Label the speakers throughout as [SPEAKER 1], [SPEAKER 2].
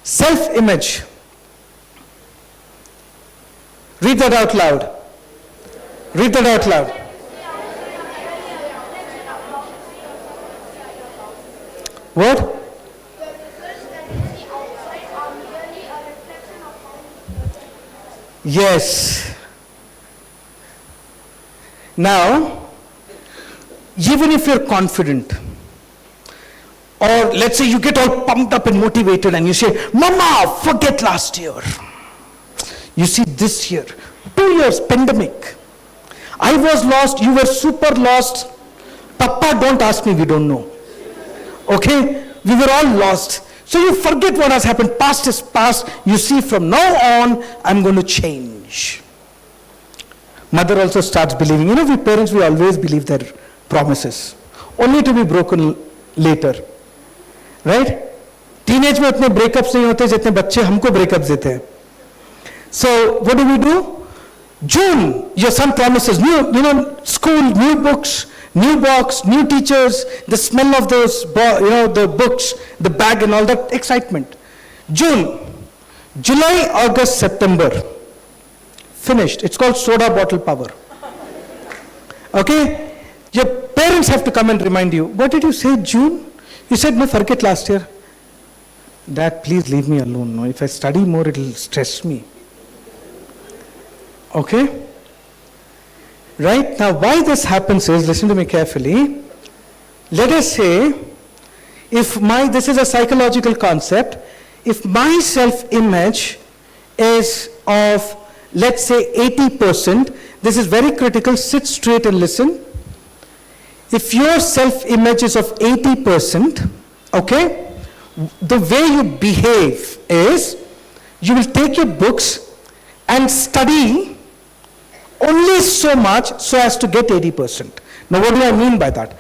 [SPEAKER 1] Self-image. Read that out loud. Read that out loud. What? Yes. Now, even if you're confident, or let's say you get all pumped up and motivated and you say, Mama, forget last year. You see this year, 2 years, pandemic. I was lost, you were super lost. Papa, don't ask me, we don't know. Okay? We were all lost. So you forget what has happened. Past is past. You see, from now on, I'm going to change. Mother also starts believing. You know, we parents, we always believe their promises, only to be broken later. Right? Teenage में उतने breakups नहीं होते जितने बच्चे हमको breakups देते हैं. So what do? June, your son promises new, school, new books, new box, new teachers, the smell of those, the books, the bag and all that excitement. June, July, August, September, finished. It's called soda bottle power. Okay? Your parents have to come and remind you, what did you say, June? You said, no, forget last year. Dad, please leave me alone. No, if I study more, it'll stress me. Okay? Right? Now, why this happens is, listen to me carefully. Let us say, this is a psychological concept, if my self-image is of, let's say, 80%, this is very critical, sit straight and listen. If your self-image is of 80%, okay, the way you behave is, you will take your books and study only so much so as to get 80%. Now what do I mean by that?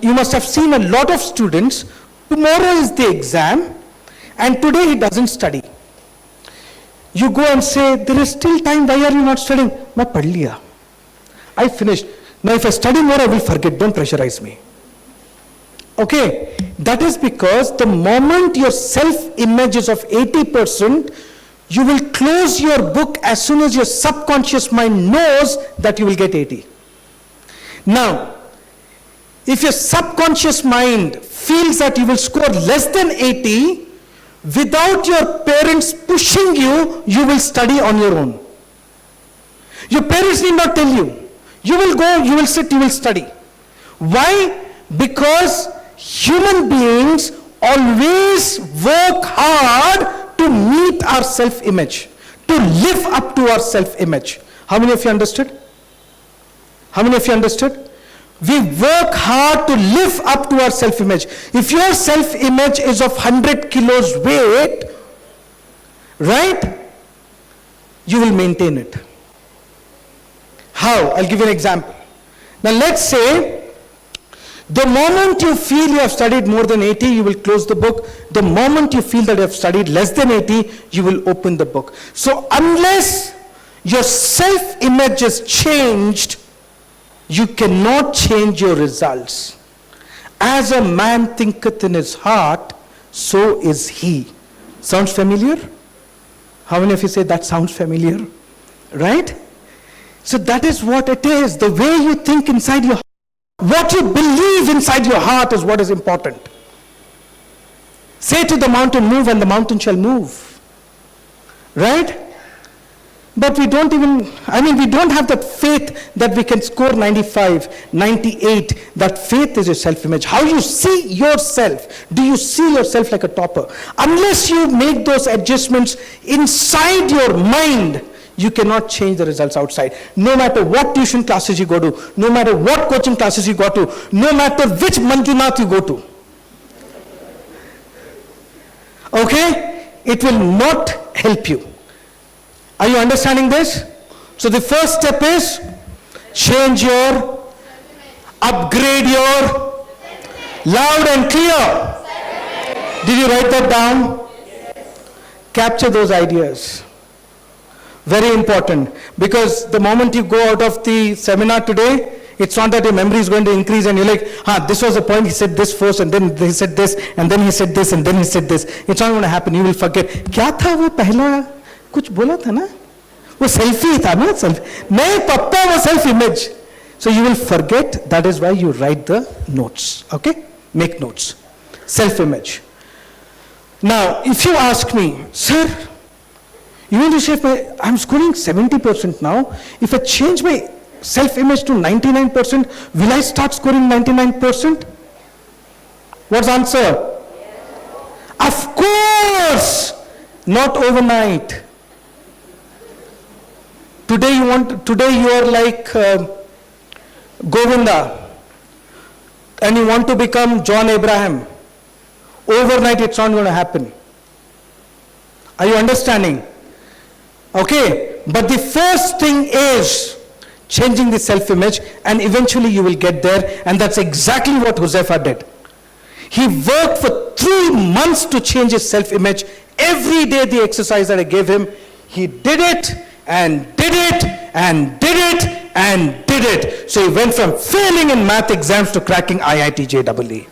[SPEAKER 1] You must have seen a lot of students, tomorrow is the exam and today he doesn't study. You go and say, there is still time, why are you not studying? Main padh liya. I finished. Now if I study more, I will forget, don't pressurize me. Okay, that is because the moment your self-image is of 80%, you will close your book as soon as your subconscious mind knows that you will get 80. Now, if your subconscious mind feels that you will score less than 80, without your parents pushing you, you will study on your own. Your parents need not tell you. You will go, you will sit, you will study. Why? Because human beings always work hard to meet our self-image, to live up to our self-image. How many of you understood? How many of you understood? We work hard to live up to our self-image. If your self-image is of 100 kilos weight, right, you will maintain it. How? I'll give you an example. Now let's say, the moment you feel you have studied more than 80, you will close the book. The moment you feel that you have studied less than 80, you will open the book. So unless your self-image is changed, you cannot change your results. As a man thinketh in his heart, so is he. Sounds familiar? How many of you say that sounds familiar? Right? So that is what it is. The way you think inside your heart. What you believe inside your heart is what is important. Say to the mountain, move, and the mountain shall move. Right? But we don't we don't have that faith that we can score 95, 98. That faith is your self-image. How you see yourself. Do you see yourself like a topper? Unless you make those adjustments inside your mind, you cannot change the results outside. No matter what tuition classes you go to, no matter what coaching classes you go to, no matter which manjunath you go to. Okay? It will not help you. Are you understanding this? So the first step is change your, upgrade your, loud and clear. Did you write that down? Capture those ideas. Very important, because the moment you go out of the seminar today, It's not that your memory is going to increase and you're like, this was the point, he said this first, and then he said this, and then he said this, and then he said this. It's not going to happen, you will forget. क्या था वो पहला कुछ बोला था ना? वो selfie था ना? नहीं पप्पा वो self image. So you will forget, that is why you write the notes, okay? Make notes. Self image. Now, if you ask me, sir, you want to say I'm scoring 70% now. If I change my self-image to 99%, will I start scoring 99%? What's the answer? Yes. Of course, not overnight. Today you are like Govinda, and you want to become John Abraham. Overnight, it's not going to happen. Are you understanding? Okay, but the first thing is changing the self-image, and eventually you will get there, and that's exactly what Huzaifa did. He worked for 3 months to change his self-image. Every day the exercise that I gave him, he did it, and did it, and did it, and did it. So he went from failing in math exams to cracking IIT JEE.